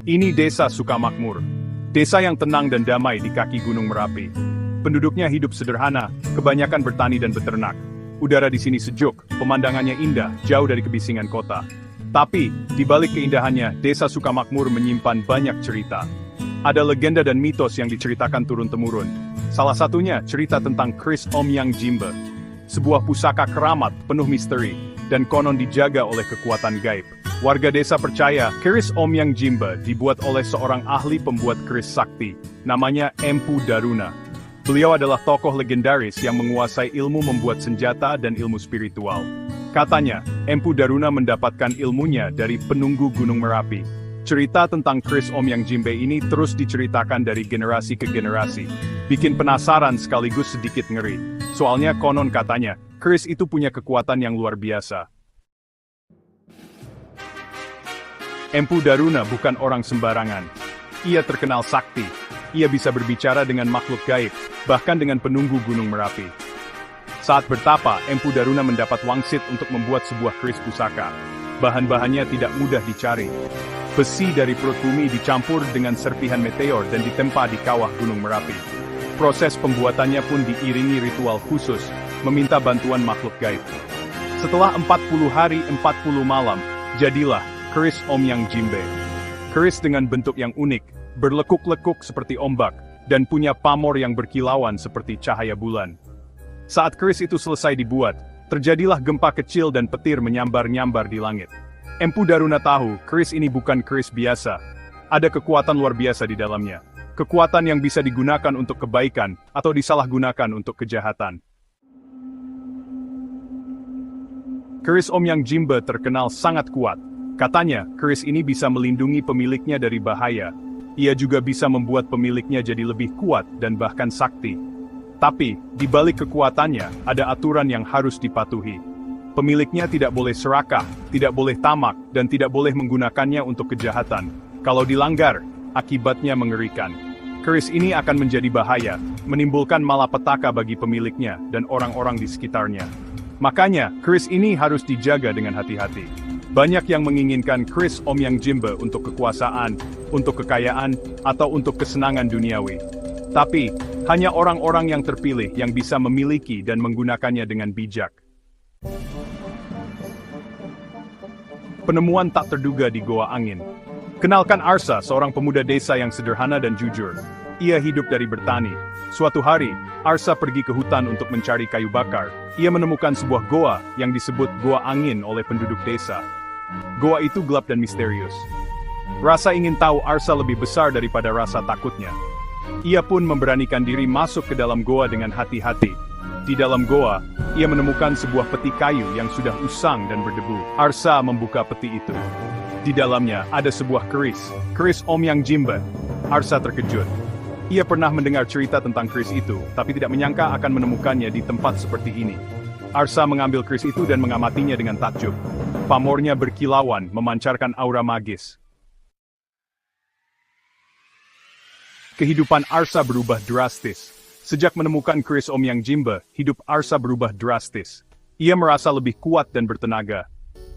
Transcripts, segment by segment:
Ini desa Sukamakmur. Desa yang tenang dan damai di kaki Gunung Merapi. Penduduknya hidup sederhana, kebanyakan bertani dan beternak. Udara di sini sejuk, pemandangannya indah, jauh dari kebisingan kota. Tapi, di balik keindahannya, desa Sukamakmur menyimpan banyak cerita. Ada legenda dan mitos yang diceritakan turun-temurun. Salah satunya cerita tentang keris Omyang Jimbe. Sebuah pusaka keramat penuh misteri, dan konon dijaga oleh kekuatan gaib. Warga desa percaya, keris Omyang Jimbe dibuat oleh seorang ahli pembuat keris sakti, namanya Empu Daruna. Beliau adalah tokoh legendaris yang menguasai ilmu membuat senjata dan ilmu spiritual. Katanya, Empu Daruna mendapatkan ilmunya dari penunggu Gunung Merapi. Cerita tentang keris Omyang Jimbe ini terus diceritakan dari generasi ke generasi. Bikin penasaran sekaligus sedikit ngeri. Soalnya konon katanya, keris itu punya kekuatan yang luar biasa. Empu Daruna bukan orang sembarangan. Ia terkenal sakti. Ia bisa berbicara dengan makhluk gaib, bahkan dengan penunggu Gunung Merapi. Saat bertapa, Empu Daruna mendapat wangsit untuk membuat sebuah keris pusaka. Bahan-bahannya tidak mudah dicari. Besi dari perut bumi dicampur dengan serpihan meteor dan ditempa di kawah Gunung Merapi. Proses pembuatannya pun diiringi ritual khusus, meminta bantuan makhluk gaib. Setelah 40 hari 40 malam, jadilah keris Omyang Jimbe. Keris dengan bentuk yang unik, berlekuk-lekuk seperti ombak, dan punya pamor yang berkilauan seperti cahaya bulan. Saat keris itu selesai dibuat, terjadilah gempa kecil dan petir menyambar-nyambar di langit. Empu Daruna tahu, keris ini bukan keris biasa. Ada kekuatan luar biasa di dalamnya. Kekuatan yang bisa digunakan untuk kebaikan, atau disalahgunakan untuk kejahatan. Keris Omyang Jimbe terkenal sangat kuat. Katanya, keris ini bisa melindungi pemiliknya dari bahaya. Ia juga bisa membuat pemiliknya jadi lebih kuat dan bahkan sakti. Tapi, di balik kekuatannya, ada aturan yang harus dipatuhi. Pemiliknya tidak boleh serakah, tidak boleh tamak, dan tidak boleh menggunakannya untuk kejahatan. Kalau dilanggar, akibatnya mengerikan. Keris ini akan menjadi bahaya, menimbulkan malapetaka bagi pemiliknya dan orang-orang di sekitarnya. Makanya, keris ini harus dijaga dengan hati-hati. Banyak yang menginginkan keris Omyang Jimbe untuk kekuasaan, untuk kekayaan, atau untuk kesenangan duniawi. Tapi, hanya orang-orang yang terpilih yang bisa memiliki dan menggunakannya dengan bijak. Penemuan tak terduga di Goa Angin. Kenalkan Arsa, seorang pemuda desa yang sederhana dan jujur. Ia hidup dari bertani. Suatu hari, Arsa pergi ke hutan untuk mencari kayu bakar. Ia menemukan sebuah goa yang disebut Goa Angin oleh penduduk desa. Goa itu gelap dan misterius. Rasa ingin tahu Arsa lebih besar daripada rasa takutnya. Ia pun memberanikan diri masuk ke dalam goa dengan hati-hati. Di dalam goa, ia menemukan sebuah peti kayu yang sudah usang dan berdebu. Arsa membuka peti itu. Di dalamnya ada sebuah keris Omyang Jimbe. Arsa terkejut. Ia pernah mendengar cerita tentang keris itu, tapi tidak menyangka akan menemukannya di tempat seperti ini. Arsa mengambil keris itu dan mengamatinya dengan takjub. Pamornya berkilauan, memancarkan aura magis. Kehidupan Arsa berubah drastis. Sejak menemukan keris Omyang Jimbe, hidup Arsa berubah drastis. Ia merasa lebih kuat dan bertenaga.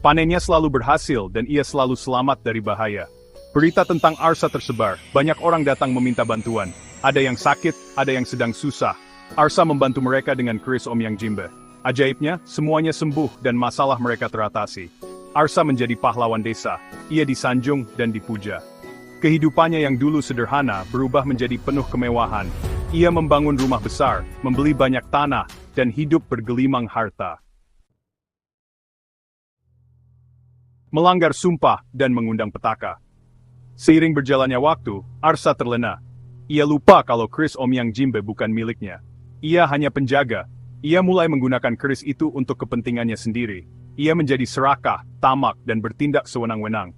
Panennya selalu berhasil dan ia selalu selamat dari bahaya. Berita tentang Arsa tersebar, banyak orang datang meminta bantuan. Ada yang sakit, ada yang sedang susah. Arsa membantu mereka dengan keris Omyang Jimbe. Ajaibnya, semuanya sembuh dan masalah mereka teratasi. Arsa menjadi pahlawan desa. Ia disanjung dan dipuja. Kehidupannya yang dulu sederhana berubah menjadi penuh kemewahan. Ia membangun rumah besar, membeli banyak tanah, dan hidup bergelimang harta. Melanggar sumpah dan mengundang petaka. Seiring berjalannya waktu, Arsa terlena. Ia lupa kalau keris Omyang Jimbe bukan miliknya. Ia hanya penjaga. Ia mulai menggunakan keris itu untuk kepentingannya sendiri. Ia menjadi serakah, tamak, dan bertindak sewenang-wenang.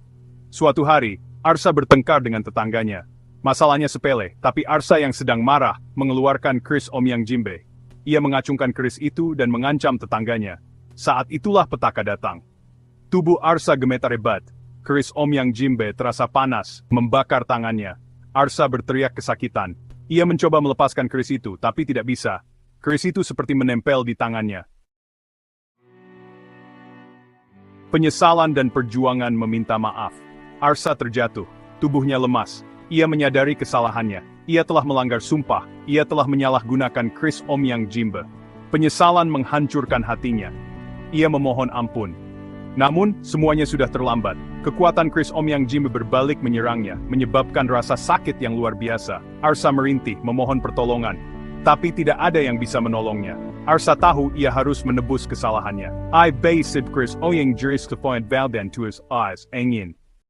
Suatu hari, Arsa bertengkar dengan tetangganya. Masalahnya sepele, tapi Arsa yang sedang marah mengeluarkan keris Omyang Jimbe. Ia mengacungkan keris itu dan mengancam tetangganya. Saat itulah petaka datang. Tubuh Arsa gemetar hebat. Keris Omyang Jimbe terasa panas, membakar tangannya. Arsa berteriak kesakitan. Ia mencoba melepaskan keris itu, tapi tidak bisa. Keris itu seperti menempel di tangannya. Penyesalan dan perjuangan meminta maaf. Arsa terjatuh. Tubuhnya lemas. Ia menyadari kesalahannya. Ia telah melanggar sumpah. Ia telah menyalahgunakan Chris Omyang Jimbe. Penyesalan menghancurkan hatinya. Ia memohon ampun. Namun, semuanya sudah terlambat. Kekuatan Chris Omyang Jimbe berbalik menyerangnya, menyebabkan rasa sakit yang luar biasa. Arsa merintih, memohon pertolongan. Tapi tidak ada yang bisa menolongnya. Arsa tahu ia harus menebus kesalahannya. I basic Chris Omyang Juris Kepoint Valdan to his eyes, engin.